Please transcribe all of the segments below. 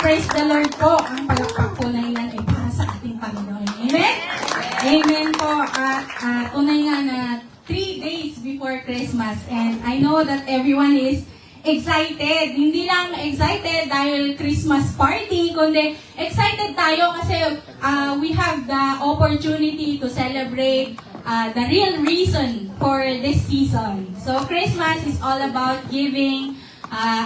praise the Lord po. Ang palakpak po na ilan ay para sa ating Panginoon. Amen? Amen po. Tunay nga na 3 days before Christmas. And I know that everyone is excited. Hindi lang excited dahil Christmas party, kundi excited tayo kasi we have the opportunity to celebrate the real reason for this season. So Christmas is all about giving.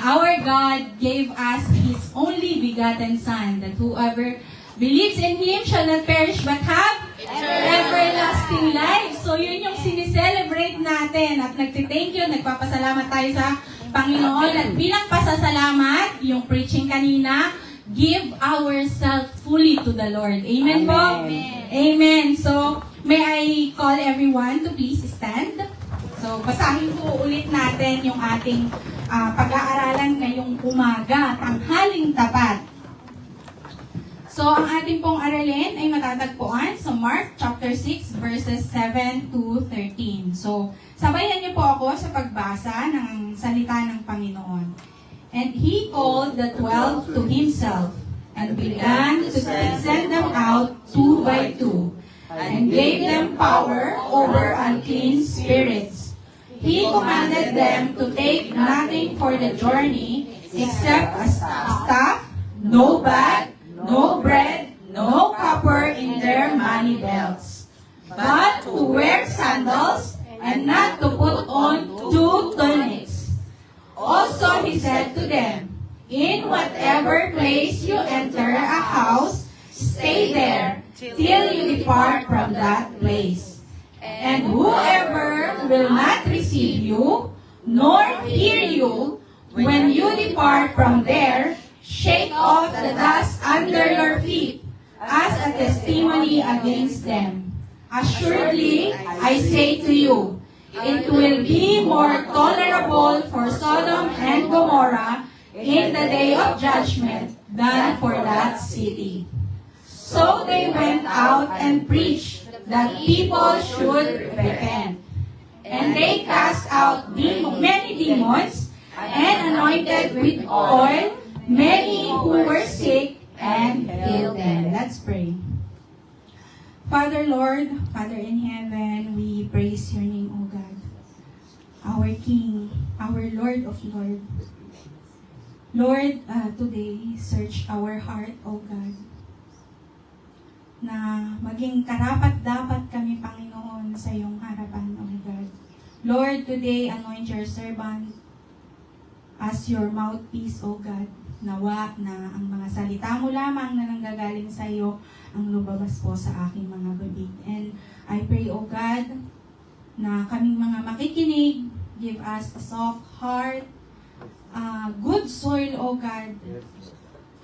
Our God gave us His only begotten Son, that whoever believes in Him shall not perish but have everlasting life. So yun yung sinicelebrate natin at nagtithank you, nagpapasalamat tayo sa Panginoon. At bilang pasasalamat, yung preaching kanina, give ourselves fully to the Lord. Amen po? Amen. Amen. So, may I call everyone to please stand? So, basahin po ulit natin yung ating pag-aaralan ngayong umaga, tanghaling tapat. So, ang ating pong aralin ay matatagpuan sa Mark chapter 6 verses 7 to 13. So, sabayan niyo po ako sa pagbasa ng salita ng Panginoon. And He called the 12 to Himself and began to send them out 2 by 2 and gave them power over unclean spirits. He commanded them to take nothing for the journey except a staff, no bag, no bread, no copper in their money belts, but to wear sandals and not to put on 2 tunics. Also he said to them, in whatever place you enter a house, stay there till you depart from that place. And whoever will not receive you, nor hear you, when you depart from there, shake off the dust under your feet as a testimony against them. Assuredly, I say to you, it will be more tolerable for Sodom and Gomorrah in the day of judgment than for that city. So they went out and preached that people should repent. And they cast out many demons and anointed with oil many who were sick and healed them. Let's pray. Father, Lord, Father in heaven, we praise your name, O God. Our King, our Lord of Lords. Lord, today, search our heart, O God, na maging karapat-dapat kami, Panginoon, sa iyong harapan, O God. Lord, today, anoint your servant as your mouthpiece, O God. Nawa na ang mga salita mo lamang na nanggagaling sa iyo ang lumabas po sa aking mga bibig. And I pray, O God, na kaming mga makikinig, give us a soft heart, good soil, O God,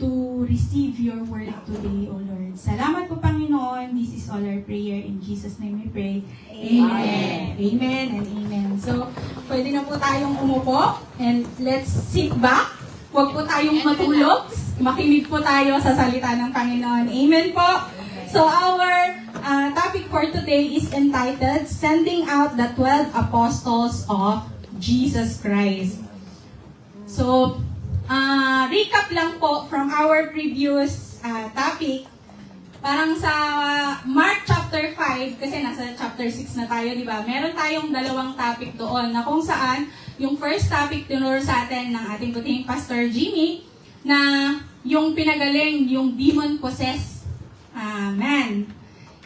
to receive your word today, O Lord. Salamat po, Panginoon. This is all our prayer. In Jesus' name we pray. Amen. Amen and amen. So, pwede na po tayong umupo and let's sit back. Huwag po tayong matulog. Makinig po tayo sa salita ng Panginoon. Amen po. So our topic for today is entitled, Sending Out the 12 Apostles of Jesus Christ. So, recap lang po from our previous topic. Parang sa Mark chapter 5, kasi nasa chapter 6 na tayo, di ba? Meron tayong dalawang topic doon na kung saan yung first topic tinuro sa atin ng ating puting Pastor Jimmy na yung pinagaling, yung demon-possessed man.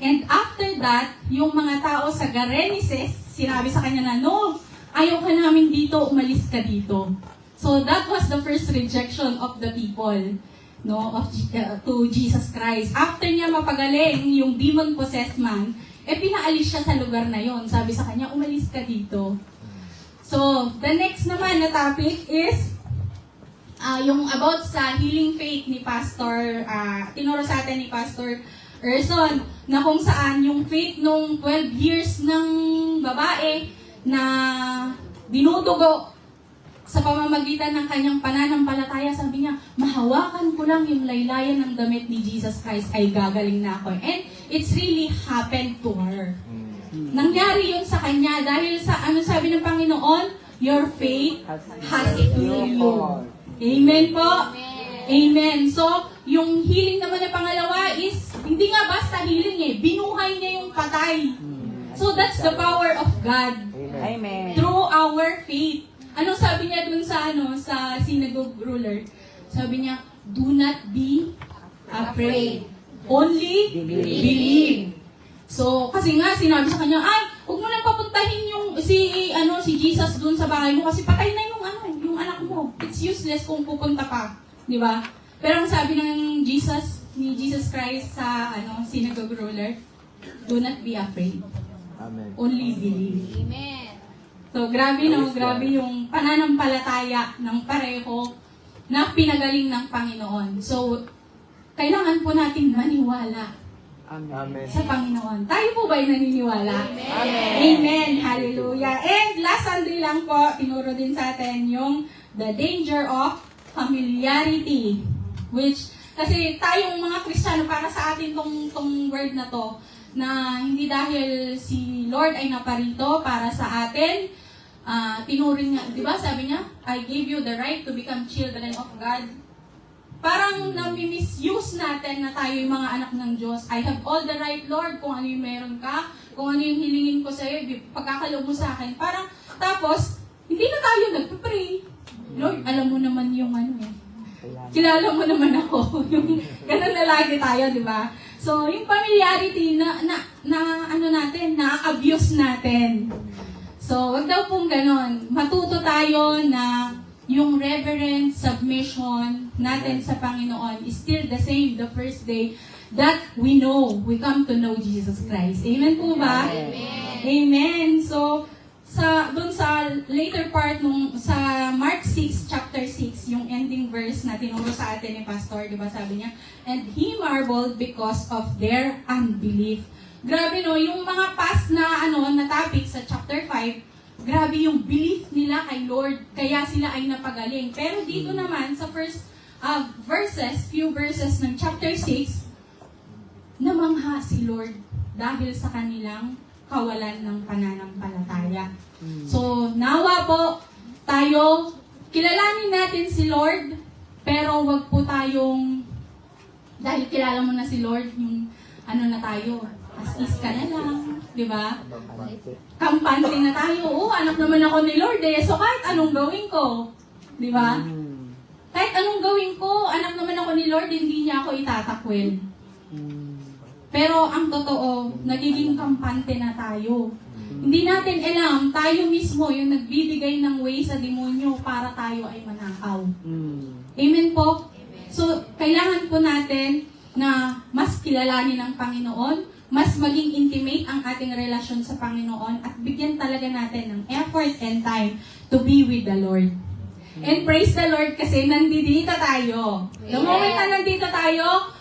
And after that, yung mga tao sa Gareneses, sinabi sa kanya na, no, ayaw ka namin dito, umalis ka dito. So that was the first rejection of the people, no, to Jesus Christ. After niya mapagaling yung demon-possessed man, pinaalis siya sa lugar na yon. Sabi sa kanya, umalis ka dito. So, the next naman na topic is yung about sa healing faith ni Pastor, tinuro sa atin ni Pastor Erson, na kung saan yung faith nung 12 years ng babae na dinudugo sa pamamagitan ng kanyang pananampalataya, sabi niya, mahawakan ko lang yung laylayan ng damit ni Jesus Christ ay gagaling na ako. And it's really happened to her. Nangyari yun sa kanya dahil sa, ano sabi ng Panginoon? Your faith has healed you. Amen po? Amen. So, yung healing naman na pangalawa is, hindi nga basta healing eh, binuhay niya yung patay. So, that's the power of God. Amen. Through our faith. Anong sabi niya dun sa, sa synagogue ruler? Sabi niya, do not be afraid. Only believe. So, kasi nga, sinabi sa kanya, ay, huwag mo nang papuntahin yung, si Jesus dun sa bahay mo, kasi patay na yung, yung anak mo. It's useless kung pupunta pa. Di ba? Pero ang sabi ni Jesus Christ sa, synagogue ruler, do not be afraid. Amen. Only believe. Amen. So, grabe grabe yung pananampalataya ng pareho na pinagaling ng Panginoon. So, kailangan po natin maniwala Amen. sa Panginoon. Tayo po ba'y naniniwala? Amen. Amen. Hallelujah. And last Sunday lang po, tinuro din sa atin yung the danger of familiarity. Which, kasi tayong mga Kristiyano, para sa atin tong word na to, na hindi dahil si Lord ay naparito para sa atin, tinuring niya, di ba sabi niya, I gave you the right to become children of God. Parang nami-misuse natin na tayo yung mga anak ng Diyos. I have all the right, Lord, kung ano yung meron ka, kung ano yung hilingin ko sa'yo, pagkakaloob mo sa akin. Parang, tapos, hindi na tayo nagpapray. Lord, alam mo naman yung kilala mo naman ako. Yung ganun na lagi tayo, di ba? So, yung familiarity na-abuse natin. So, wag daw pong ganon. Matuto tayo na yung reverent submission natin sa Panginoon is still the same the first day that we come to know Jesus Christ. Amen po ba? Amen. Amen. So, dun sa later part sa Mark 6, chapter 6, yung ending verse na tinuro sa atin ni Pastor, di ba sabi niya, and he marveled because of their unbelief. Grabe yung mga past na na topic sa chapter 5, grabe yung belief nila kay Lord, kaya sila ay napagaling. Pero dito naman, sa first few verses ng chapter 6, namangha si Lord dahil sa kanilang kawalan ng pananampalataya. So, nawa po tayo, kilalanin natin si Lord, pero wag po tayong, dahil kilala mo na si Lord, yung na tayo, as is ka na lang, di ba? Kampante na tayo, anak naman ako ni Lord so kahit anong gawin ko, di ba? Kahit anong gawin ko, anak naman ako ni Lord, hindi niya ako itatakwil. Pero ang totoo, nagiging kampante na tayo. Hindi natin alam, tayo mismo yung nagbibigay ng way sa demonyo para tayo ay manakaw. Amen po? So, kailangan po natin na mas kilalanin ang Panginoon, mas maging intimate ang ating relasyon sa Panginoon, at bigyan talaga natin ng effort and time to be with the Lord. And praise the Lord kasi nandito tayo. The moment na nandito tayo,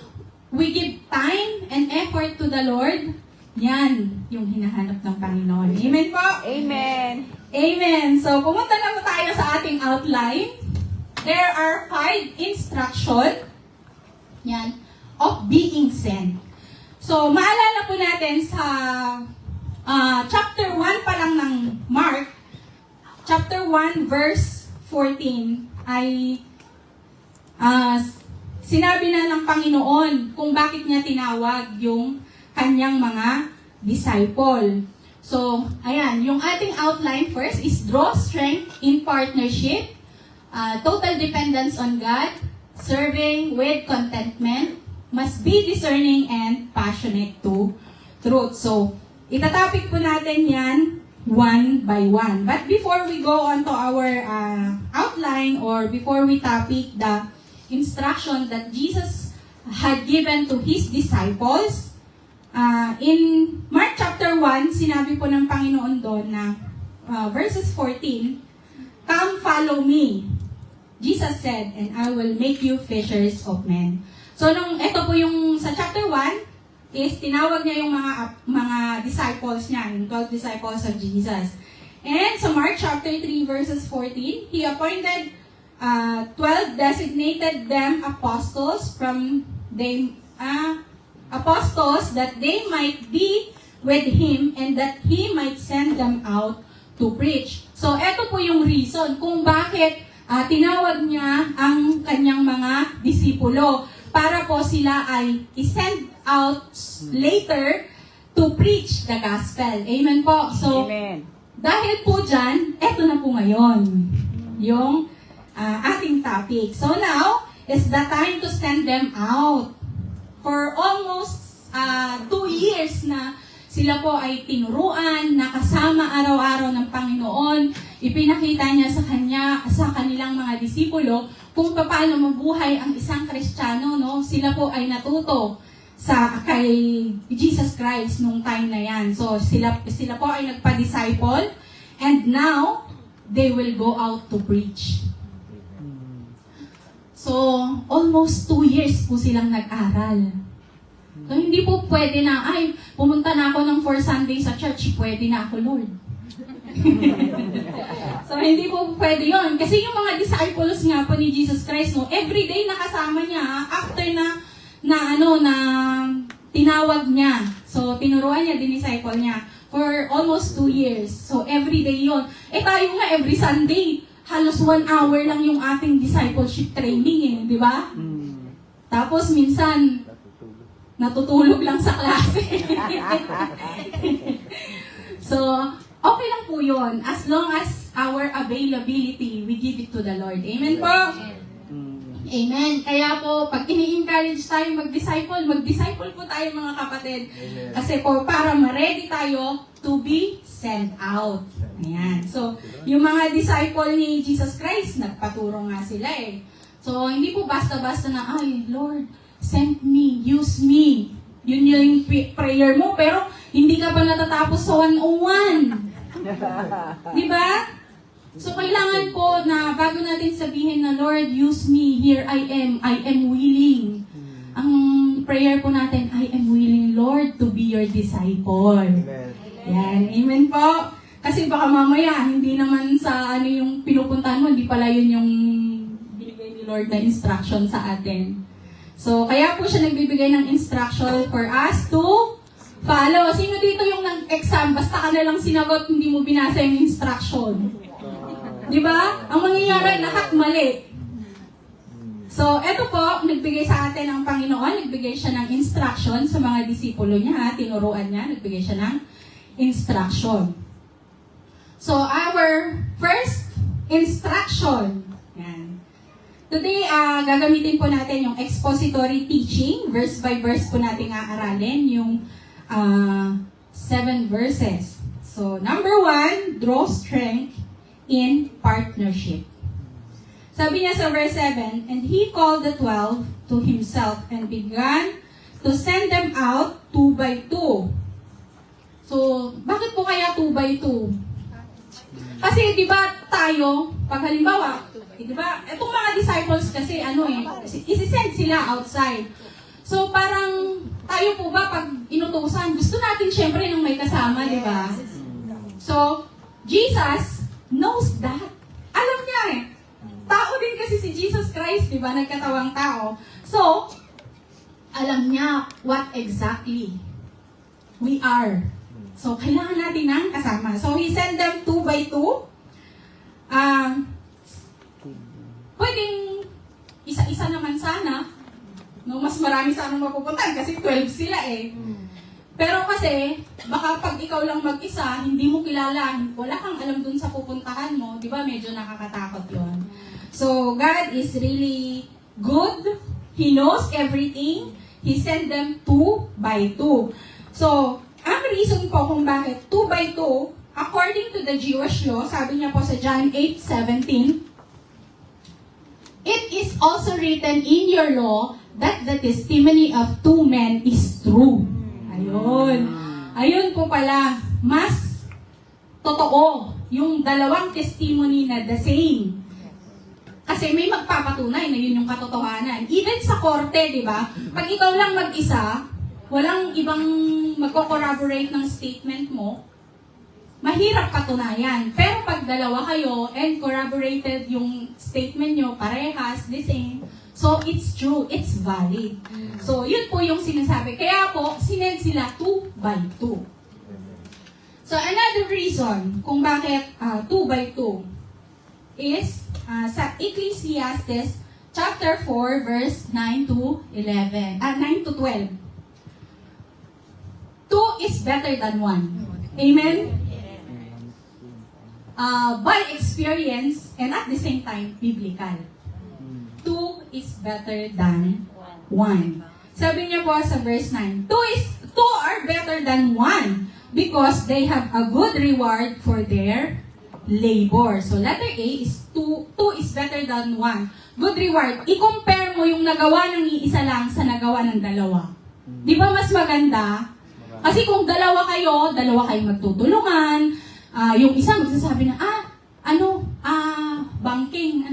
we give time and effort to the Lord, yan yung hinahanap ng Panginoon. Amen po? Amen. Amen. So, pumunta na po tayo sa ating outline. There are 5 instructions of being sent. So, maalala po natin sa chapter 1 pa lang ng Mark, chapter 1 verse 14 ay sinabi na ng Panginoon kung bakit niya tinawag yung kanyang mga disciple. So, ayan, yung ating outline first is draw strength in partnership, total dependence on God, serving with contentment, must be discerning and passionate to truth. So, itatopic po natin yan one by one. But before we go on to our outline, or before we topic the instruction that Jesus had given to His disciples, in Mark chapter 1, sinabi po ng Panginoon doon na verses 14, "Come follow me," Jesus said, "and I will make you fishers of men." So, ito po yung sa chapter 1, is tinawag niya yung mga disciples niya, yung 12 disciples of Jesus. And sa Mark chapter 3 verses 14, He appointed 12, designated them apostles apostles that they might be with Him and that He might send them out to preach. So, ito po yung reason kung bakit tinawag niya ang kanyang mga disipulo para po sila ay i-send out later to preach the gospel. Amen po. So, Amen. dahil po dyan, eto na po ngayon yung ating topic. So now, is the time to send them out. For almost 2 years na sila po ay tinuruan, nakasama araw-araw ng Panginoon. Ipinakita niya sa kanilang mga disipulo kung paano mabuhay ang isang Kristiyano. No? Sila po ay natuto kay Jesus Christ nung time na yan. So sila po ay nagpa-disciple and now they will go out to preach. So almost 2 years po silang nag-aral. So hindi po pwede na, ay, pumunta na ako ng 4 Sundays sa church, pwede na ako, Lord. So hindi po pwede yon. Kasi yung mga disciples nga po ni Jesus Christ, no, everyday nakasama niya after na tinawag niya. So tinuruan niya, disciple niya for almost 2 years. So everyday yon. Tayo nga every Sunday, halos 1 hour lang yung ating discipleship training di ba? Tapos minsan natutulog lang sa klase. So, okay lang po yun. As long as our availability, we give it to the Lord. Amen po? Amen. Kaya po, pag ini-encourage tayo mag-disciple po tayo mga kapatid. Amen. Kasi po, para ma-ready tayo to be sent out. Ayan. So, yung mga disciple ni Jesus Christ, nagpaturo nga sila So, hindi po basta-basta na, ay, Lord, send me, use me. Yun yung prayer mo, pero hindi ka pa natatapos sa 101. Di ba? So, kailangan po na bago natin sabihin na, Lord, use me, here I am willing. Ang prayer po natin, I am willing, Lord, to be your disciple. Amen. Yan, amen po. Kasi baka mamaya, hindi naman sa yung pinupuntahan mo, hindi pala yun yung binigay ni Lord na instruction sa atin. So, kaya po siya nagbibigay ng instruction for us to follow. Sino dito yung nag-exam, basta ka na lang sinagot, hindi mo binasa yung instruction? Di ba? Ang mangyayari, lahat mali. So, eto po, nagbigay sa atin ang Panginoon, nagbigay siya ng instruction sa mga disipulo niya, tinuruan niya, nagbigay siya ng instruction. So, our first instruction, yan. Today, gagamitin po natin yung expository teaching. Verse by verse po natin aaralin yung 7 verses. So, number 1, draw strength in partnership. Sabi niya sa verse 7, and he called the 12 to himself and began to send them out 2 by 2. So, bakit po kaya 2 by 2? Kasi, di ba, tayo, pag halimbawa, di ba, itong mga disciples kasi, isi-send sila outside. So, parang, tayo po ba, pag inutusan, gusto natin syempre nang may kasama, di ba? So, Jesus knows that. Alam niya Tao din kasi si Jesus Christ, di ba, nagkatawang tao. So, alam niya what exactly we are. So, kailangan natin ng kasama. So, he sent them 2 by 2. Pwedeng isa-isa naman sana. No, mas marami sana mapupuntahan kasi 12 sila Pero kasi, baka pag ikaw lang mag-isa, hindi mo kilala, wala kang alam dun sa pupuntahan mo, di ba medyo nakakatakot yon. So, God is really good. He knows everything. He sent them 2 by 2. So, ang reason po kung bakit 2 by 2, according to the Jewish law, sabi niya po sa John 8:17, it is also written in your law that the testimony of 2 men is true. Ayun. Ayun po pala, mas totoo yung dalawang testimony na the same. Kasi may magpapatunay na yun yung katotohanan. Even sa korte, di ba? Pag ikaw lang mag-isa, walang ibang magko-corroborate ng statement mo, mahirap patunayan. Pero pag dalawa kayo and corroborated yung statement nyo, parehas, the same, so it's true, it's valid. So yun po yung sinasabi. Kaya po, sinend sila 2 by 2. So another reason kung bakit 2 by 2 is sa Ecclesiastes chapter 4 verse 9 to 11. 9 to 12. Two is better than one. Amen? By experience and at the same time, biblical. Two is better than one. Sabi niya po sa verse 9, two are better than one because they have a good reward for their labor. So letter A is two is better than one. Good reward. I-compare mo yung nagawa ng iisa lang sa nagawa ng dalawa. Di ba mas maganda? Kasi kung dalawa kayong magtutulungan, yung isa magsasabi na, banking,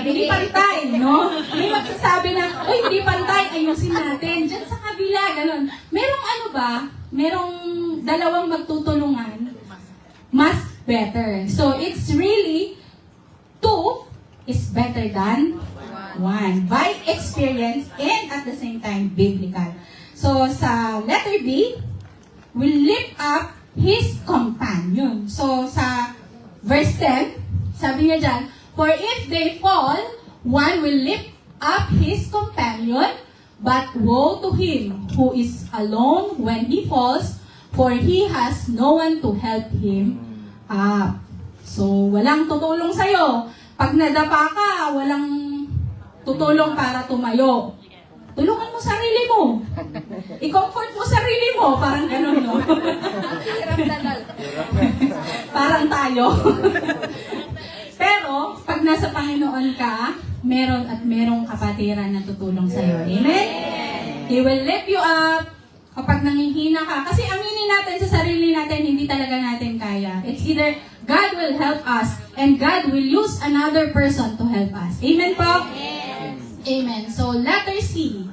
hindi pantay, no? May magsasabi na, hindi pantay, ayusin natin. Diyan sa kabila, ganun. Merong dalawang magtutulungan, mas better. So, it's really, two is better than one. By experience and at the same time, biblical. So, sa letter B, will lift up his companion. So, sa verse 10, sabi niya dyan, for if they fall, one will lift up his companion, but woe to him who is alone when he falls, for he has no one to help him up. So, walang tutulong sa'yo. Pag nadapa ka, walang tutulong para tumayo. Tulungan mo sarili mo. I-comfort mo sarili mo. Parang ganun, no? Parang tayo. Pero, pag nasa Panginoon ka, merong kapatiran na tutulong sa'yo. Amen? He will lift you up kapag nangihina ka. Kasi aminin natin sa sarili natin, hindi talaga natin kaya. It's either God will help us and God will use another person to help us. Amen po? Amen. So, letter C.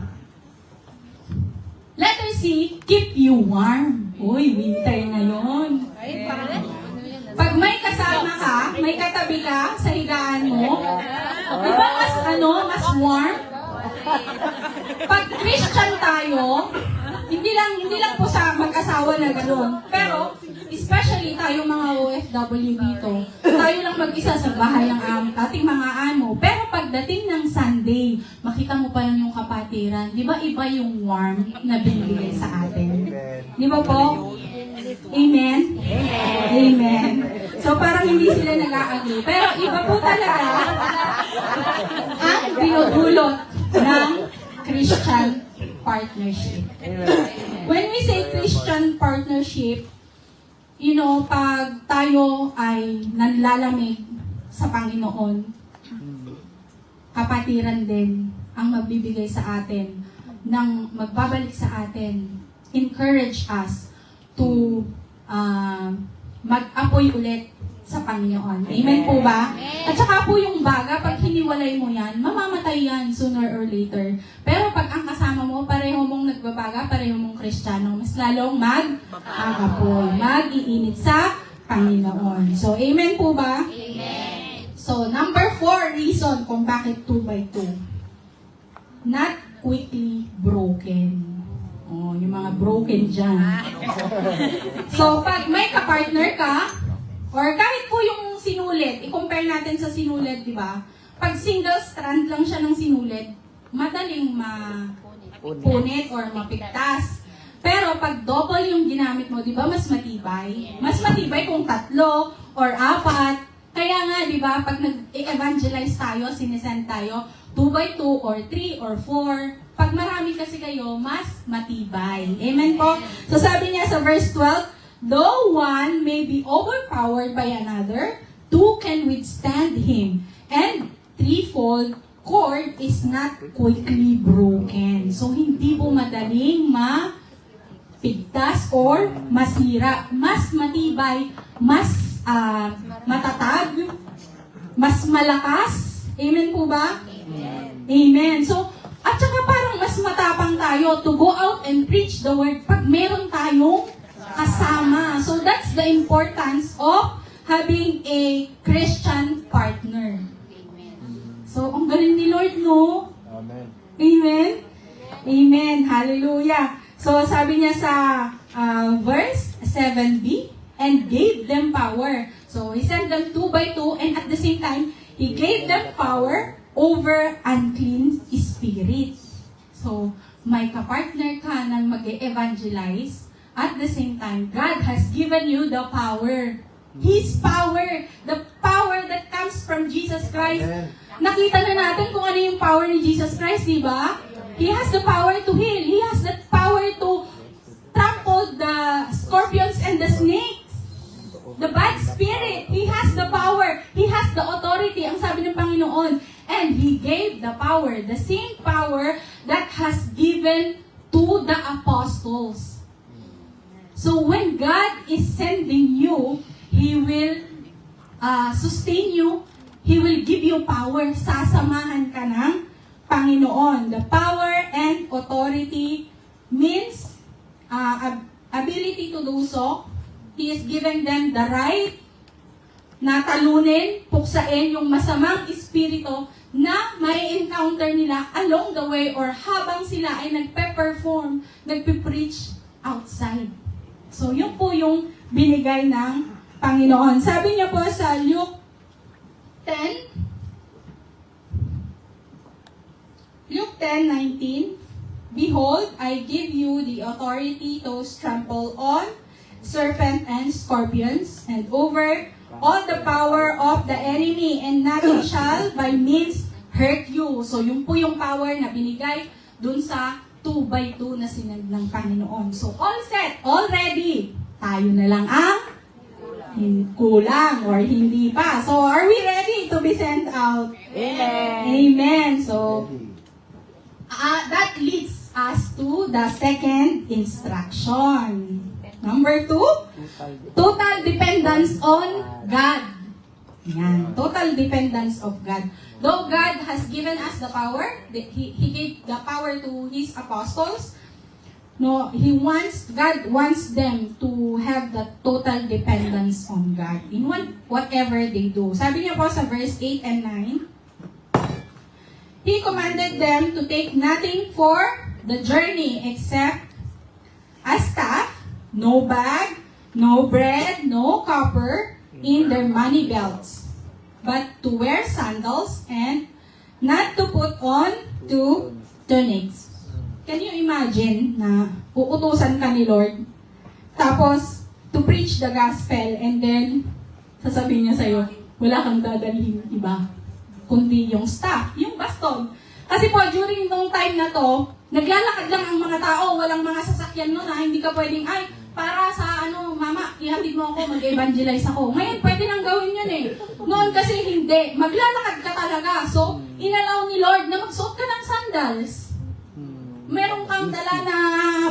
Letter C, keep you warm. Uy, winter ngayon. Pag may kasama ka, may katabi ka sa higaan mo, di ba mas warm? Pag Christian tayo, hindi lang po sa mag-asawa na gano'n. Pero, especially tayo mga OFW dito, tayo lang mag-isa sa bahay ng ating mga amo. Pero pagdating ng Sunday, makita mo pa yung kapatiran. Di ba iba yung warm na binibigay sa atin? Di ba po? Amen? Amen. So parang hindi sila nag-a-agree. Pero iba po talaga ang binudulot ng Christian partnership. When we say Christian partnership, pag tayo ay nanlalamig sa Panginoon, kapatiran din ang magbibigay sa atin, ng magbabalik sa atin, encourage us to mag-apoy ulit sa Panginoon. Amen po ba? At saka po yung baga, pag hiniwalay mo yan, mamamatay yan sooner or later. Pero pag ang kasama mo, pareho mong nagbabaga, pareho mong Kristiyano, mas lalong mag-apoy, mag-iinit sa Panginoon. So, amen po ba? Amen. So, number 4 reason kung bakit 2x2. Not quickly broken. Oh, yung mga broken dyan. So, pag may kapartner ka, or kahit po yung sinulid, i-compare natin sa sinulid, di ba? Pag single strand lang siya ng sinulid, madaling mapunit or mapigtas. Pero pag double yung ginamit mo, di ba, mas matibay? Mas matibay kung 3 or 4. Kaya nga, di ba, pag nag-evangelize tayo, sinesend tayo, 2x2 or 3 or 4. Pag marami kasi kayo, mas matibay. Amen po? So sabi niya sa verse 12, though one may be overpowered by another, two can withstand him. And threefold cord is not quickly broken. So, hindi po madaling mapigtas or masira. Mas matibay, mas matatag, mas malakas. Amen po ba? Amen. Amen. So, at saka parang mas matapang tayo to go out and preach the word pag meron tayong kasama. So that's the importance of having a Christian partner. Amen. So ang galing ni Lord, no? Amen. Amen? Amen. Hallelujah. So sabi niya sa verse 7b, and gave them power. So, He sent them 2 by 2, and at the same time, He gave them power over unclean spirits. So, may kapartner ka ng mag-evangelize. At the same time, God has given you the power. His power. The power that comes from Jesus Christ. Amen. Nakita na natin kung ano yung power ni Jesus Christ, di ba? He has the power to heal. He has the power to trample the scorpions and the snakes. The bad spirit. He has the power. He has the authority. Ang sabi ng Panginoon. And He gave the power. The same power that has given to the apostles. So when God is sending you, He will sustain you. He will give you power. Sasamahan ka ng Panginoon. The power and authority means ability to do so. He is giving them the right na talunin, puksain yung masamang espiritu na may encounter nila along the way or habang sila ay nagpe-perform, nagpe-preach outside. So, yun po yung binigay ng Panginoon. Sabi niya po sa Luke 10:19, Behold, I give you the authority to trample on serpent and scorpions, and over all the power of the enemy, and nothing shall by means hurt you. So, yun po yung power na binigay dun sa 2 by 2 na sinend ng Panginoon. So, all set, all ready. Tayo na lang ang kulang or hindi pa. So, are we ready to be sent out? Amen. Amen. So, that leads us to the second instruction. Number 2, total dependence on God. Yan, total dependence of God. Though God has given us the power, He gave the power to His apostles, no, God wants them to have the total dependence on God in whatever they do. Sabi niya po sa verse 8 and 9, He commanded them to take nothing for the journey except a staff, no bag, no bread, no copper in their money belts, but to wear sandals and not to put on 2 tunics. Can you imagine na uutusan ka ni Lord, tapos to preach the gospel, and then sasabihin niya sa'yo, wala kang dadalhin iba, kundi yung staff, yung baston. Kasi po, during nung time na to, naglalakad lang ang mga tao, walang mga sasakyan nun, hindi ka pwedeng, para sa mama, ihatid mo ako, mag-evangelize ako. Ngayon, pwede nang gawin yun eh. Noon kasi hindi. Maglalakad ka talaga. So, inalaw ni Lord na magsuot ka ng sandals. Meron kang dala na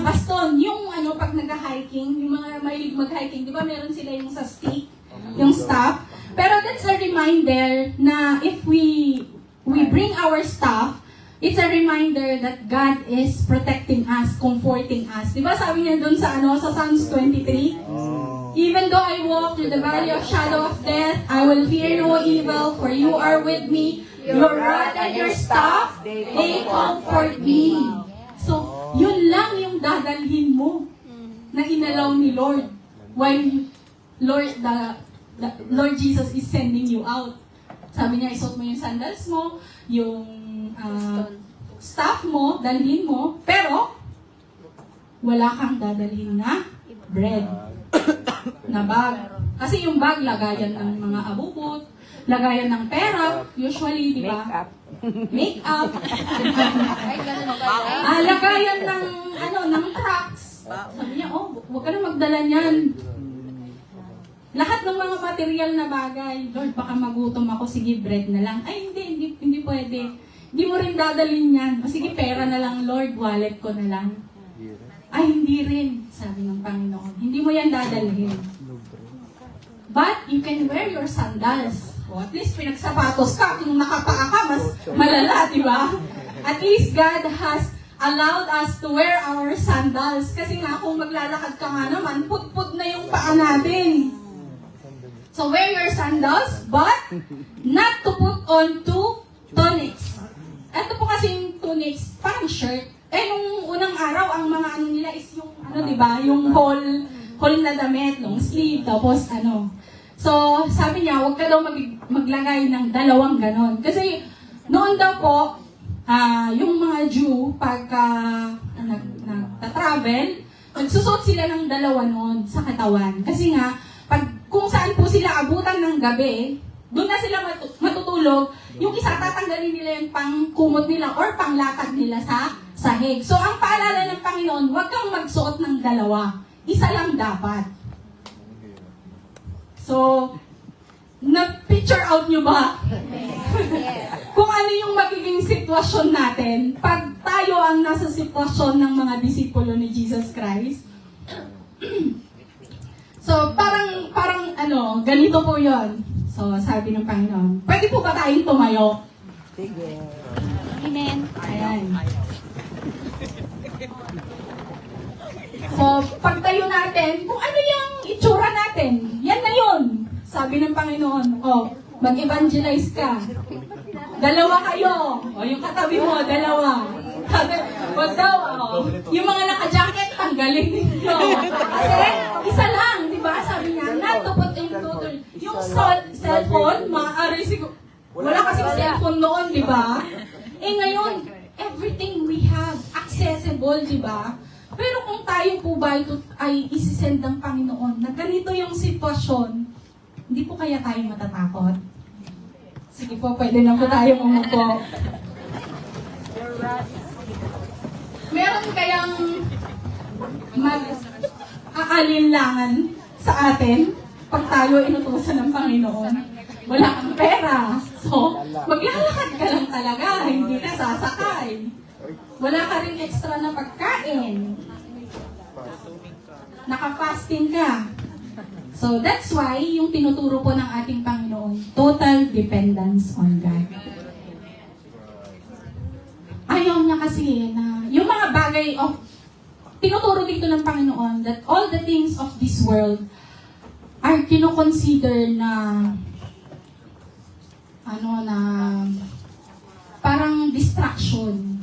baston. Yung pag nag-hiking, yung mga mahilig mag-hiking, di ba meron sila yung sa stick, yung staff. Pero that's a reminder na if we bring our staff, it's a reminder that God is protecting us, comforting us. Diba sabi niya dun sa sa Psalms 23? Even though I walk through the valley of shadow of death, I will fear no evil, for you are with me. Your rod and your staff, they comfort me. So, yun lang yung dadalhin mo na inalaw ni Lord while the Lord Jesus is sending you out. Sabi niya, isuot mo yung sandals mo, yung staff mo, dalhin mo, pero wala kang dadalhin na bread, na bag. Kasi yung bag, lagayan ng mga abubot, lagayan ng pera, usually, di ba? Make-up. Lagayan ng, ng trucks. Sabi niya, huwag ka na magdala niyan. Lahat ng mga material na bagay, Lord, baka magutom ako, sige, bread na lang. Ay, hindi pwede. Hindi mo rin dadalhin yan. Sige, pera na lang, Lord, wallet ko na lang. Ay, hindi rin, sabi ng Panginoon. Hindi mo yan dadalhin. But you can wear your sandals. O, at least pinagsapatos ka. Kung nakapaa ka, mas malala, di ba? At least God has allowed us to wear our sandals. Kasi nga, kung maglalakad ka nga naman, put-put na yung paa natin. So, wear your sandals, but not to put on 2 tunics. Ito po kasi yung tunics, parang shirt. Nung unang araw, ang mga nila is yung, di ba, yung whole na damit, long sleeve, tapos So, sabi niya, huwag ka daw maglagay ng dalawang ganon. Kasi, noon daw po, yung mga Jew, pagka nagta-travel, nagsusot sila ng dalawa noon sa katawan. Kasi nga, kung saan po sila abutan ng gabi, doon na sila matutulog, yung isa tatanggalin nila yung pangkumot nila or panglatag nila sa sahig. So, ang paalala ng Panginoon, huwag kang magsuot ng dalawa. Isa lang dapat. So, na-picture out nyo ba? Kung ano yung magiging sitwasyon natin pag tayo ang nasa sitwasyon ng mga disipulo ni Jesus Christ. So, parang ganito po yon. So, sabi ng Panginoon, pwede po ba tayong tumayo? Sige. Amen. Ayan. So, pagtayo natin, kung ano yung itsura natin, yan na yun. Sabi ng Panginoon, mag-evangelize ka. Dalawa kayo. Yung katabi mo, dalawa. Wag daw, yung mga naka-jacket, tanggalin ninyo. Kasi, isa lang, di ba? Sabi niya, not to put in total. Yung cellphone, maaari siguro, wala kasing cellphone noon, di ba? Ngayon, everything we have, accessible, di ba? Pero kung tayo po ba ay isisend ng Panginoon na ganito yung sitwasyon, hindi po kaya tayo matatakot? Sige po, pwede na po tayo umupo. Meron kayang mag-aalinlangan sa atin pag tayo inutusan ng Panginoon? Wala kang pera. So, maglalakad ka lang talaga, hindi ka sasakay. Wala ka rin extra na pagkain. Naka-fasting ka. So, that's why, yung tinuturo po ng ating Panginoon, total dependence on God. Ayaw niya kasi na, yung mga bagay tinuturo dito ng Panginoon, that all the things of this world are kinoconsider na, parang distraction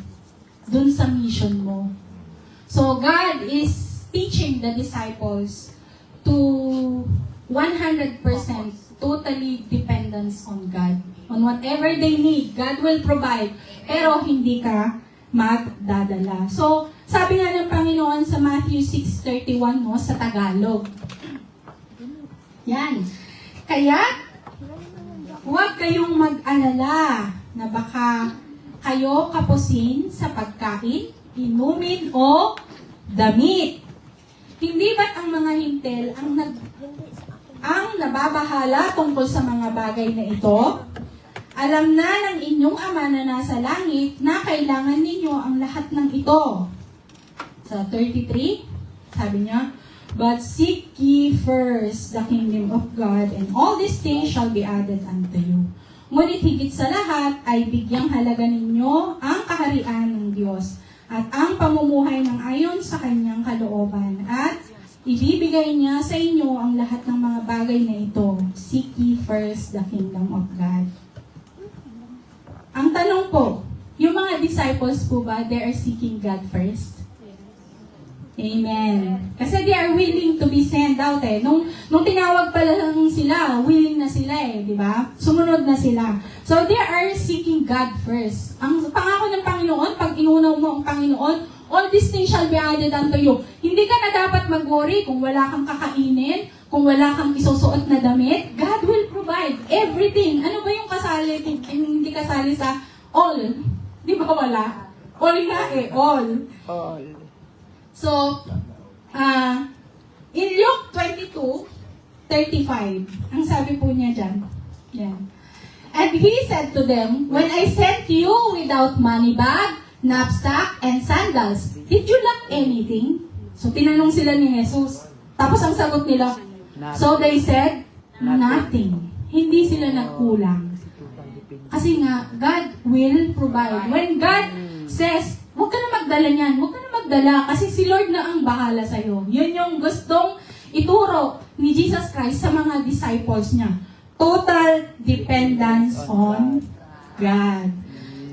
dun sa mission mo. So, God is teaching the disciples to 100% totally dependence on God. On whatever they need, God will provide. Pero hindi ka magdadala. So, sabi nga ng Panginoon sa Matthew 6:31, sa Tagalog. Yan. Kaya, huwag kayong mag-alala na baka kayo kapusin sa pagkain, inumin o damit. Hindi ba't ang mga hintel ang nababahala tungkol sa mga bagay na ito? Alam na ng inyong Ama na nasa langit na kailangan ninyo ang lahat ng ito. Sa 33, sabi niya, but seek ye first the kingdom of God, and all these things shall be added unto you. Ngunit higit sa lahat ay bigyang halaga ninyo ang kaharian ng Diyos at ang pamumuhay ng ayon sa kanyang kalooban, at ibibigay niya sa inyo ang lahat ng mga bagay na ito. Seek ye first the kingdom of God. Ang tanong po, yung mga disciples po ba, they are seeking God first? Amen. Kasi they are willing to be sent out eh. Nung tinawag pa lang sila, willing na sila eh, di ba? Sumunod na sila. So they are seeking God first. Ang pangako ng Panginoon, pag inunaw mo ang Panginoon, all these things shall be added unto you. Hindi ka na dapat mag-worry kung wala kang kakainin, kung wala kang isusuot na damit. God will provide everything. Ano ba yung kasali? Hindi kasali sa all. Di ba wala? All nga eh, all. All. So, in Luke 22:35, ang sabi po niya dyan, yan. And he said to them, when I sent you without money bag, knapsack, and sandals, did you lack anything? So, tinanong sila ni Jesus. Tapos ang sagot nila, so they said, nothing. Hindi sila nagkulang. Kasi nga, God will provide. When God says, huwag ka na magdala niyan, huwag ka na magdala, kasi si Lord na ang bahala sa'yo. Yun yung gustong ituro ni Jesus Christ sa mga disciples niya. Total dependence on God.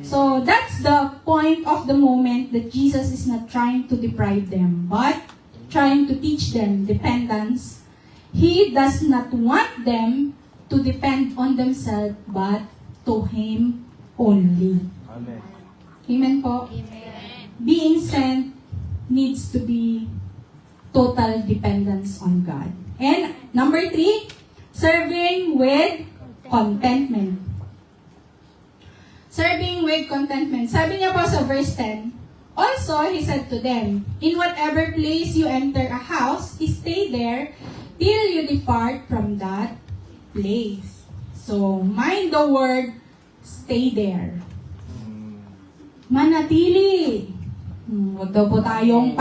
So, that's the point of the moment that Jesus is not trying to deprive them, but trying to teach them dependence He does not want them to depend on themselves, but to Him only. Amen. Amen po? Being sent needs to be total dependence on God. And number 3, serving with contentment. Serving with contentment. Sabi niya po sa verse 10, also, he said to them, in whatever place you enter a house, stay there till you depart from that place. So, mind the word, stay there. Manatili. Huwag daw po tayong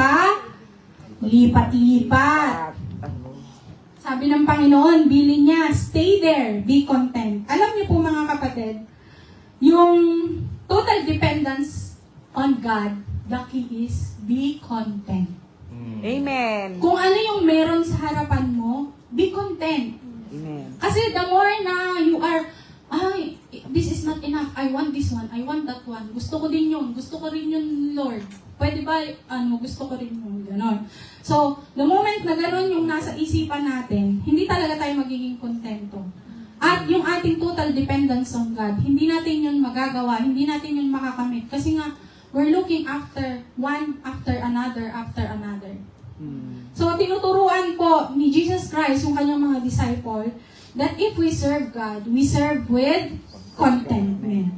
lipat-lipat. Sabi ng Panginoon, bilin niya, stay there, be content. Alam niyo po mga kapatid, yung total dependence on God, the key is be content. Amen. Kung ano yung meron sa harapan mo, be content. Amen. Kasi the more na you are, ay, this is not enough, I want this one, I want that one, gusto ko din yun, gusto ko rin yun, Lord. Pwede ba, gusto ko rin yun, gano'n. So, the moment na gano'n yung nasa isipan natin, hindi talaga tayo magiging kontento. At yung ating total dependence on God, hindi natin yun magagawa, hindi natin yun makakamit. Kasi nga, we're looking after one, after another, after another. So, tinuturuan po ni Jesus Christ, yung kanyang mga disciple, that if we serve God, we serve with contentment.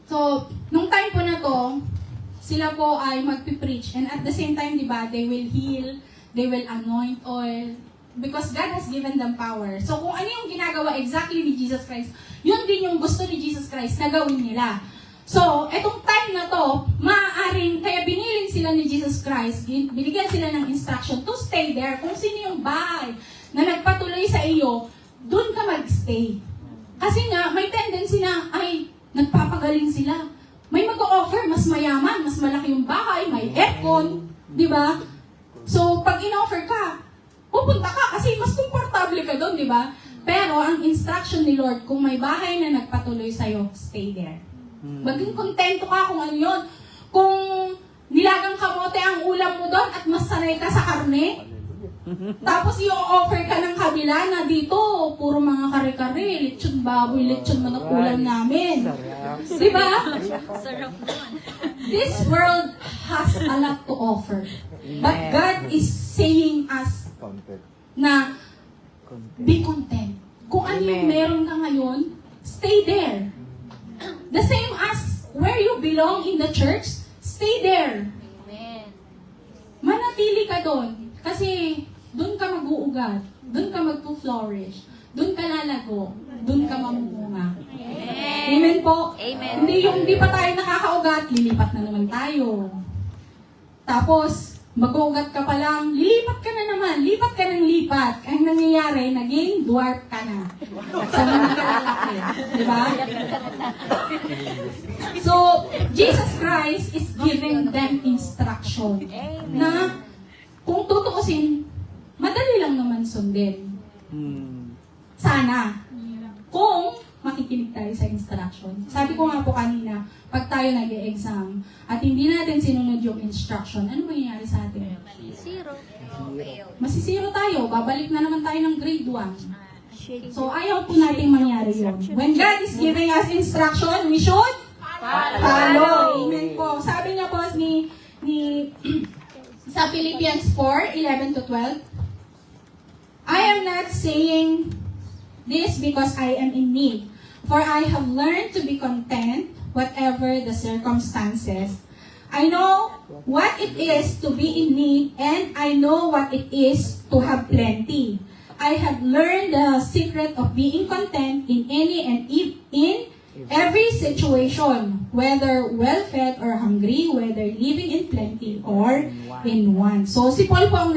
So, nung time po na to, sila po ay magpipreach, and at the same time, di ba, they will heal, they will anoint oil, because God has given them power. So, kung ano yung ginagawa exactly ni Jesus Christ, yun din yung gusto ni Jesus Christ na gawin nila. So, etong time na to, maaaring, kaya binilin sila ni Jesus Christ, binigyan sila ng instruction to stay there. Kung sino yung bahay na nagpatuloy sa iyo, dun ka mag-stay. Kasi nga, may tendency na, ay, nagpapagaling sila. May mag-o-offer, mas mayaman, mas malaki yung bahay, may aircon, di ba? So, pag in-offer ka, pupunta ka kasi mas komportable ka doon, di ba? Pero, ang instruction ni Lord, kung may bahay na nagpatuloy sa'yo, stay there. Maging kontento ka kung ano yun. Kung nilagang kamote ang ulam mo doon at mas sanay ka sa karne, tapos i-offer ka ng kabila na dito, puro mga kare-kare, lechon baboy, lechon manok ulam namin. Di ba? This world has a lot to offer. But God is saying us na be content. Kung ano yung meron ka ngayon, stay there. The same as where you belong in the church, stay there. Manatili ka doon. Kasi doon ka mag-uugat, doon ka mag-flourish, doon ka lalago, doon ka mamumunga. Amen po? Amen. Hindi pa tayo nakakaugat, lilipat na naman tayo. Tapos, mag-uugat ka pa lang, lilipat ka na naman, lipat ka ng lipat. Ang nangyayari, naging dwarf ka na. So, hindi ka lalaki. Diba? So, Jesus Christ is giving them instruction na kung tutuusin, madali lang naman sundin. Sana. Kung makikinig tayo sa instruction. Sabi ko nga po kanina, pag tayo nag-e-exam at hindi natin sinunod yung instruction, ano mangyayari sa atin? Masisiro tayo. Babalik na naman tayo ng grade 1. So, ayaw po natin mangyari yun. When God is giving us instruction, we should follow. Amen po. Sabi niya po sa Philippians 4:11-12, I am not saying this because I am in need, for I have learned to be content whatever the circumstances. I know what it is to be in need, and I know what it is to have plenty. I have learned the secret of being content in any and in every situation, whether well-fed or hungry, whether living in plenty or in want. So, si Paul po ang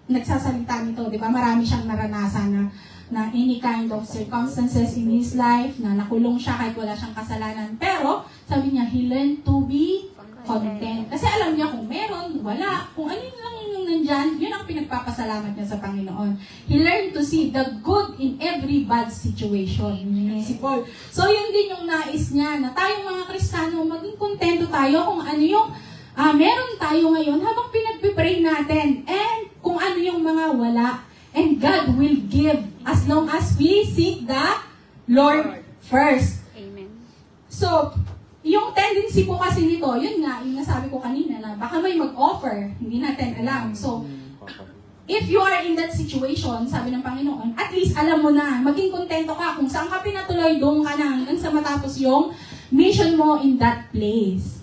nagsasalita nito, di ba? Marami siyang naranasan na any kind of circumstances in his life, na nakulong siya kahit wala siyang kasalanan. Pero, sabi niya, he learned to be content. Kasi alam niya kung meron, wala. Kung ano lang yung nandyan, yun ang pinagpapasalamat niya sa Panginoon. He learned to see the good in every bad situation. Si Paul. So, yun din yung nais niya, na tayong mga Kristiyano, maging kontento tayo kung ano yung meron tayo ngayon habang pinagpipray natin. And kung ano ano yung mga wala. And God will give as long as we seek the Lord first. Amen. So, yung tendency po kasi nito, yun nga, yung nasabi ko kanina na baka may mag-offer, hindi natin alam. So, if you are in that situation, sabi ng Panginoon, at least alam mo na, maging kontento ka kung saan ka pinatuloy, doon ka na hanggang sa matapos yung mission mo in that place.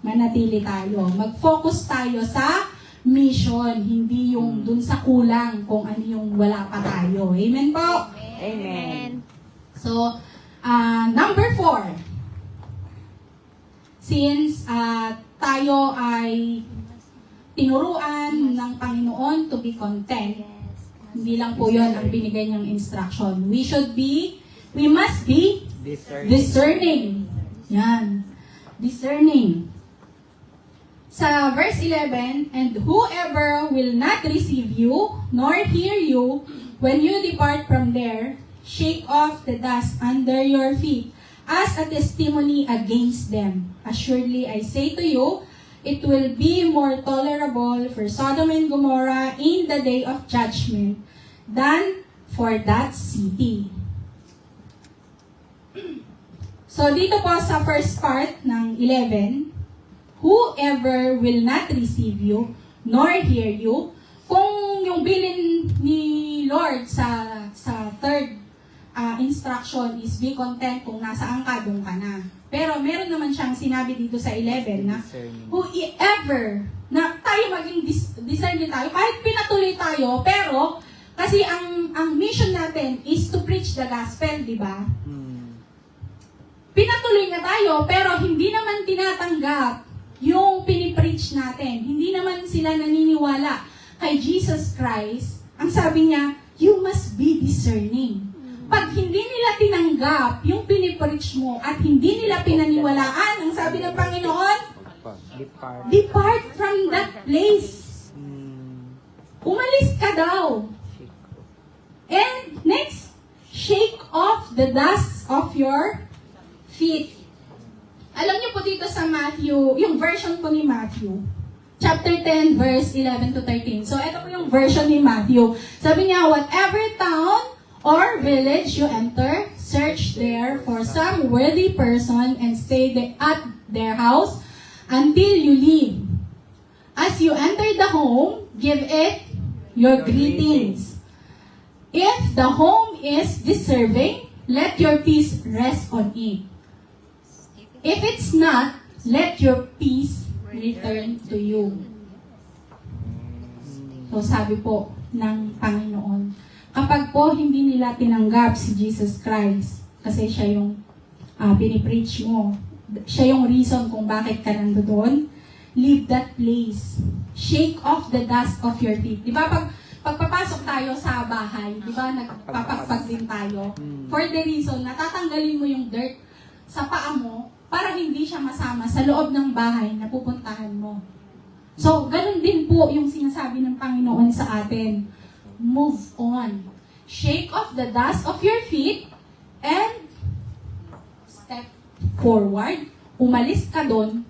Manatili tayo. Mag-focus tayo sa mission, hindi yung dun sa kulang kung ano yung wala pa tayo. Amen po? Amen. So, number 4. Since tayo ay tinuruan ng Panginoon to be content, hindi lang po yun ang binigay niyang instruction. We must be discerning. Yan. Discerning. Sa verse 11, and whoever will not receive you, nor hear you, when you depart from there, shake off the dust under your feet, as a testimony against them. Assuredly, I say to you, it will be more tolerable for Sodom and Gomorrah in the day of judgment than for that city. So, dito po sa first part ng 11, whoever will not receive you, nor hear you, kung yung bilin ni Lord sa third instruction is be content kung nasaan ka, doon ka na. Pero meron naman siyang sinabi dito sa 11 na whoever, na tayo maging discerning tayo, kahit pinatuloy tayo, pero kasi ang mission natin is to preach the gospel, di ba? Pinatuloy na tayo, pero hindi naman tinatanggap yung pinipreach natin. Hindi naman sila naniniwala kay Jesus Christ. Ang sabi niya, you must be discerning. Pag hindi nila tinanggap yung pinipreach mo at hindi nila pinaniwalaan, ang sabi ng Panginoon, depart from that place. Umalis ka daw. And next, shake off the dust of your feet. Alam niyo po dito sa Matthew, yung version po ni Matthew, chapter 10, verse 11 to 13. So, ito po yung version ni Matthew. Sabi niya, whatever town or village you enter, search there for some worthy person and stay at their house until you leave. As you enter the home, give it your greetings. If the home is deserving, let your peace rest on it. If it's not, let your peace return to you. So sabi po ng Panginoon, kapag po hindi nila tinanggap si Jesus Christ, kasi siya yung pinipreach mo, siya yung reason kung bakit ka nandoon, leave that place. Shake off the dust of your feet. Di ba pagpapasok tayo sa bahay, di ba nagpapakpag din tayo? For the reason na tatanggalin mo yung dirt sa paa mo, para hindi siya masama sa loob ng bahay na pupuntahan mo. So, ganun din po yung sinasabi ng Panginoon sa atin. Move on. Shake off the dust of your feet and step forward. Umalis ka doon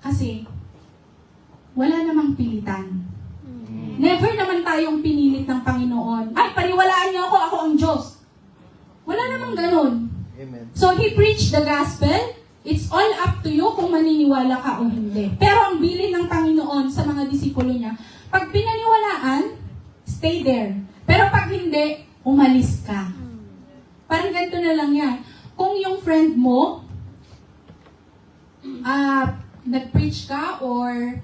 kasi wala namang pilitan. Never naman tayong pinilit ng Panginoon. Ay, paniwalaan niyo ako ang Diyos. Wala namang ganun. Amen. So, He preached the gospel. It's all up to you kung maniniwala ka o hindi. Pero ang bilin ng Panginoon sa mga disipulo niya, pag pinaniwalaan, stay there. Pero pag hindi, umalis ka. Parang ganito na lang yan. Kung yung friend mo, nag-preach ka or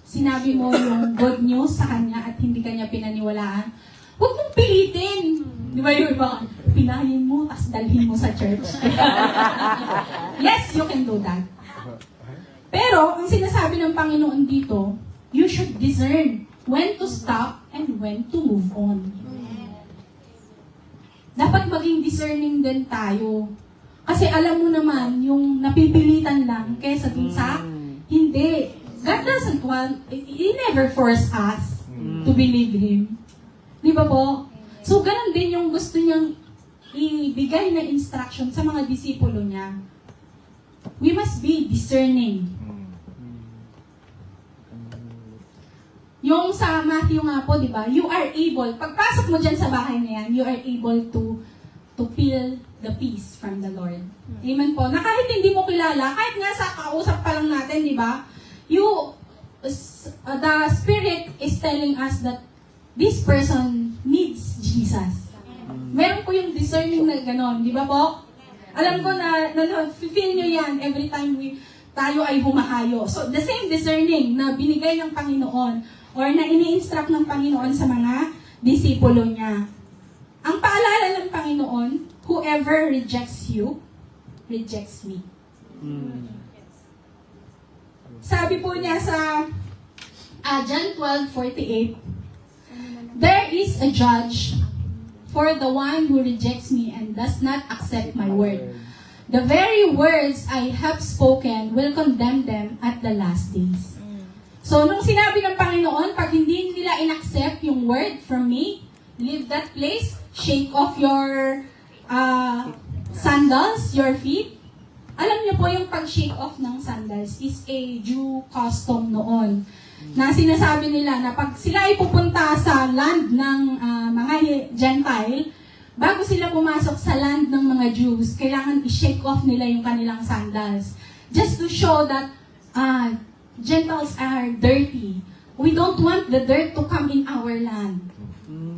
sinabi mo yung good news sa kanya at hindi kanya pinaniwalaan, huwag mong pilitin. Di ba yung iba? Pinahin mo, tas dalhin mo sa church. Yes, you can do that. Pero, ang sinasabi ng Panginoon dito, you should discern when to stop and when to move on. Dapat maging discerning din tayo. Kasi alam mo naman, yung napipilitan lang kaysa dun sa hindi. God doesn't want, He never force us to believe Him. Di ba po? So, ganun din yung gusto niyang ibigay na instruction sa mga disipulo niya. We must be discerning. Yung sa Matthew nga po, di ba, you are able, pagpasok mo dyan sa bahay na yan, you are able to feel the peace from the Lord. Amen po. Na kahit hindi mo kilala, kahit nga sa kausap pa lang natin, di ba, the Spirit is telling us that this person needs Jesus. Meron po yung discerning na gano'n, di ba po? Alam ko na feel nyo yan every time tayo ay humahayo. So, the same discerning na binigay ng Panginoon or na ini-instruct ng Panginoon sa mga disipulo niya. Ang paalala ng Panginoon, whoever rejects you, rejects me. Sabi po niya sa John 12:48, there is a judge for the one who rejects me and does not accept my word. The very words I have spoken will condemn them at the last days. So, nung sinabi ng Panginoon, pag hindi nila inaccept yung word from me, leave that place, shake off your sandals, your feet. Alam niyo po yung pag-shake off ng sandals is a Jew custom noon. Na sinasabi nila na pag sila ay pupunta sa land ng mga Gentile, bago sila pumasok sa land ng mga Jews, kailangan i-shake off nila yung kanilang sandals. Just to show that Gentiles are dirty. We don't want the dirt to come in our land.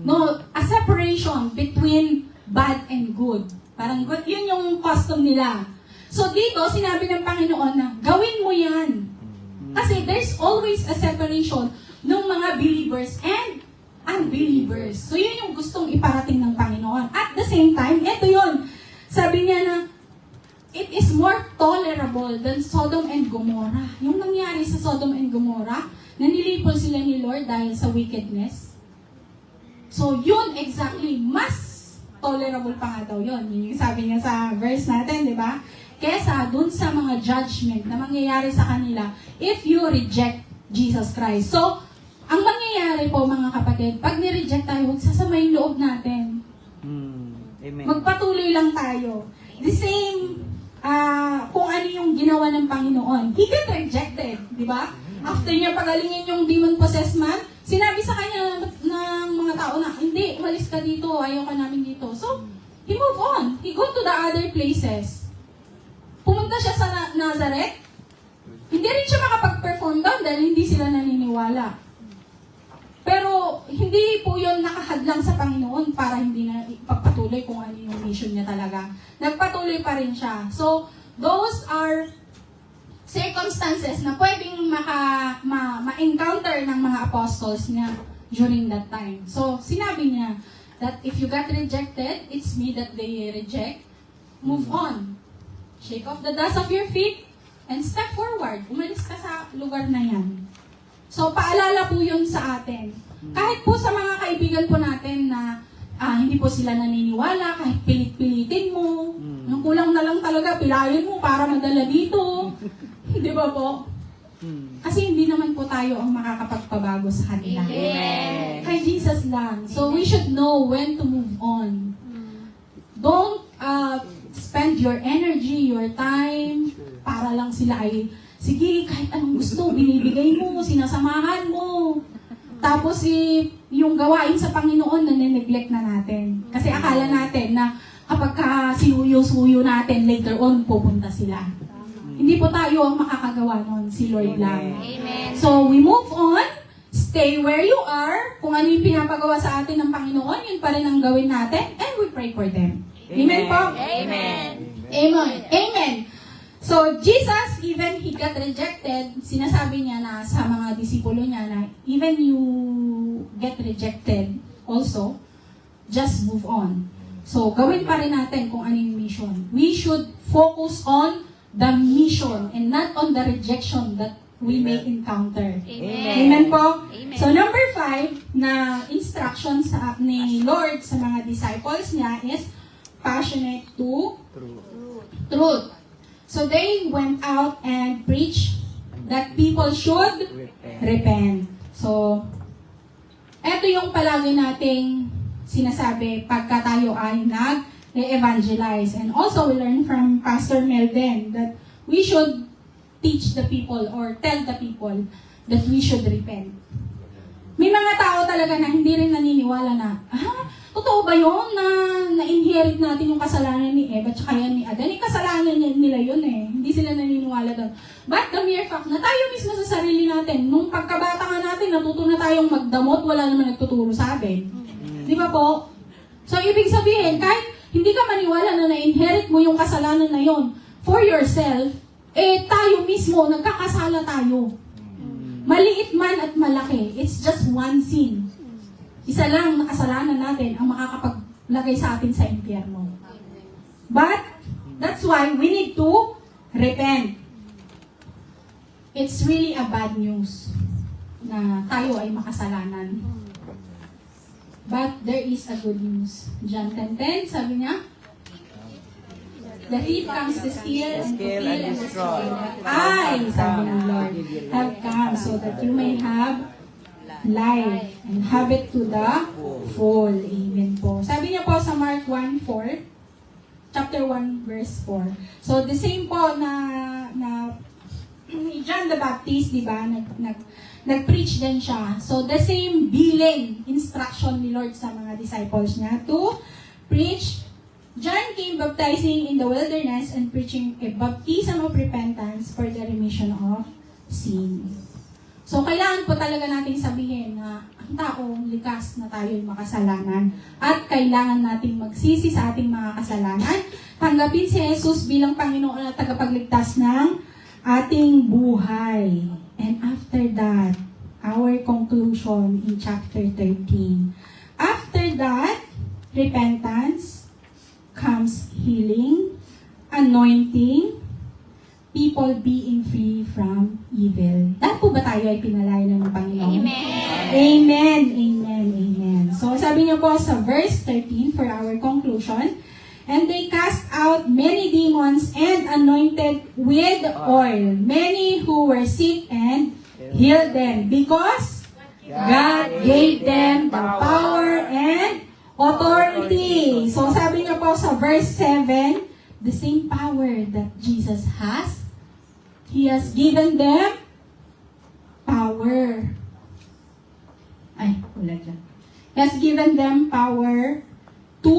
No, a separation between bad and good. Parang good, yun yung custom nila. So dito, sinabi ng Panginoon na gawin mo yan. Kasi there's always a separation ng mga believers and unbelievers. So yun yung gustong iparating ng Panginoon. At the same time, ito yun. Sabi niya na, it is more tolerable than Sodom and Gomorrah. Yung nangyari sa Sodom and Gomorrah, nanilipol sila ni Lord dahil sa wickedness. So yun exactly, mas tolerable pa nga daw yun. Yun yung sabi niya sa verse natin, di ba? Kesa dun sa mga judgment na mangyayari sa kanila if you reject Jesus Christ. So, ang mangyayari po mga kapatid, pag ni-reject tayo, huwag sasama yung loob natin. Amen. Magpatuloy lang tayo. The same, kung ano yung ginawa ng Panginoon. He got rejected, di ba? After niya pagalingin yung demon-possessed man, sinabi sa kanya ng mga tao na, hindi, umalis ka dito, ayaw ka namin dito. So, he moved on. He go to the other places. Pumunta siya sa Nazareth. Hindi rin siya makapag-perform doon dahil hindi sila naniniwala. Pero, hindi po yun nakahadlang sa Panginoon para hindi na ipagpatuloy kung ano yung mission niya talaga. Nagpatuloy pa rin siya. So, those are circumstances na pwedeng ma-encounter ng mga apostles niya during that time. So, sinabi niya that if you got rejected, it's me that they reject. Move on. Shake off the dust of your feet and step forward. Umalis ka sa lugar na yan. So, paalala po yun sa atin. Kahit po sa mga kaibigan po natin na hindi po sila naniniwala, kahit pilit-pilitin mo, yung kulang na lang talaga, pilayin mo para madala dito. Di ba po? Kasi hindi naman po tayo ang makakapagpabago sa kanila. Amen. Kay Jesus lang. So, we should know when to move on. Don't spend your energy, your time, para lang sila ay, sige, kahit anong gusto, binibigay mo, sinasamahan mo. Tapos, yung gawain sa Panginoon, nane-neglect na natin. Kasi akala natin na kapag sinuyo-suyo natin, later on, pupunta sila. Hindi po tayo ang makakagawa nun, si Lord lang. Amen. So, we move on, stay where you are, kung ano yung pinapagawa sa atin ng Panginoon, yun pa rin ang gawin natin, and we pray for them. Amen po? Amen. Amen. Amen. So, Jesus, even he got rejected, sinasabi niya na sa mga disipulo niya na even you get rejected also, just move on. So, gawin pa rin natin kung ano yung mission. We should focus on the mission and not on the rejection that we may encounter. Amen. Amen po? Amen. So, number 5 na instructions ni Lord sa mga disciples niya is passionate to truth. So they went out and preached that people should repent. So, eto yung palagi nating sinasabi pagka tayo ay nag-evangelize. And also, we learn from Pastor Melden that we should teach the people or tell the people that we should repent. May mga tao talaga na hindi rin naniniwala na, totoo ba yun na na-inherit natin yung kasalanan ni Eva at yan ni Adan? Yung kasalanan nila yun eh. Hindi sila naniniwala doon. But the mere fact na tayo mismo sa sarili natin, nung pagkabata nga natin, natuto na tayong magdamot, wala naman nagtuturo sa atin. Di ba po? So, ibig sabihin, kahit hindi ka maniwala na na-inherit mo yung kasalanan na yon for yourself, tayo mismo, nagkakasala tayo. Maliit man at malaki, it's just one sin. Isa lang na kasalanan natin ang makakapaglagay sa atin sa impyerno. But, that's why we need to repent. It's really a bad news na tayo ay makasalanan. But there is a good news. John 10:10, sabi niya, the thief comes to steal and to kill and destroy. But I, sabi ng Lord, have come so that you may have life and have it to the full. Amen po. Sabi niya po sa Mark 1:4, chapter 1, verse 4. So, the same po na John the Baptist, di ba, nag-preach din siya. So, the same billing, instruction ni Lord sa mga disciples niya to preach. John came baptizing in the wilderness and preaching a baptism of repentance for the remission of sin. So, kailangan po talaga nating sabihin na ang taong likas na tayo'y makasalanan at kailangan nating magsisi sa ating mga kasalanan. Tanggapin si Jesus bilang Panginoon at tagapagligtas ng ating buhay. And after that, our conclusion in chapter 13. After that, repentance, comes healing, anointing, people being free from evil. Lahat po ba tayo ay pinalaya ng Panginoon? Amen! Amen! Amen! Amen! So, sabi niyo po sa verse 13 for our conclusion, and they cast out many demons and anointed with oil many who were sick and healed them because God gave them the power and authority. So, sabi niya po sa verse 7, the same power that Jesus has, He has given them power. Ay, wala dyan. He has given them power to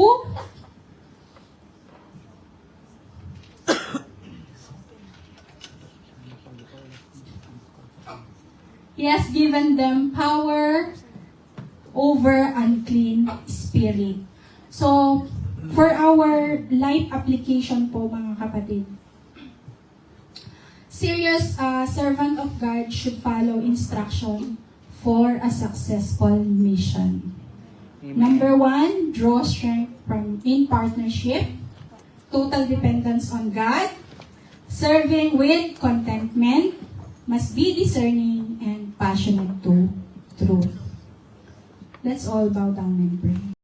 He has given them power over unclean spirit. So, for our life application po mga kapatid, serious servant of God should follow instruction for a successful mission. Number 1, draw strength from in partnership, total dependence on God, serving with contentment, must be discerning and passionate to truth. Let's all bow down and pray.